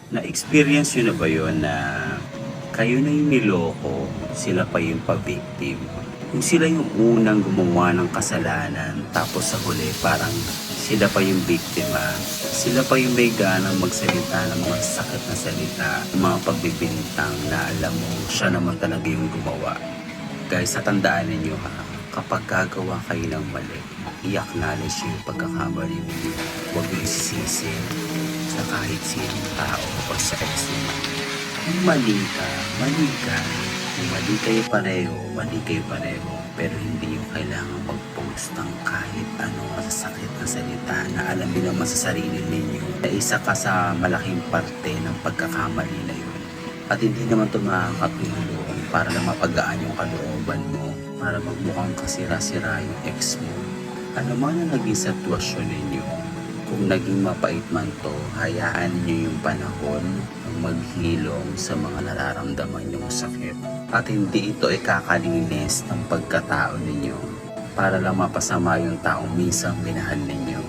Na-experience nyo na ba yun na kayo na yung niloko, sila pa yung pa-victim? Kung sila yung unang gumawa ng kasalanan, tapos sa huli parang sila pa yung biktima, sila pa yung may ganang magsalita ng mga sakit na salita, mga pagbibintang na alam mo siya naman talaga yung gumawa. Guys, tandaan ninyo ha, kapag gagawa kayo ng mali, i-acknowledge yung pagkakamali ninyo. Huwag yung isisisi sa kahit sinong tao o sa ex mo. Kung mali ka, mali ka. Kung mali kayo pareho, mali kayo pareho. Pero hindi yung kailangan mag-post ng kahit anong masasakit na salita na alam niyo naman sa sarili ninyo na isa ka sa malaking parte ng pagkakamali na yun. At hindi naman ito makakatulong para na mapagaan yung kalooban mo, para magmukhang kasira-sira yung ex mo. Ano man ang naging sitwasyon ninyo, kung naging mapait man to, hayaan niyo yung panahon ang maghilom sa mga nararamdaman niyong sakit. At hindi ito ikakalinis ng pagkatao ninyo para lang mapasama yung taong minsan minahal ninyo.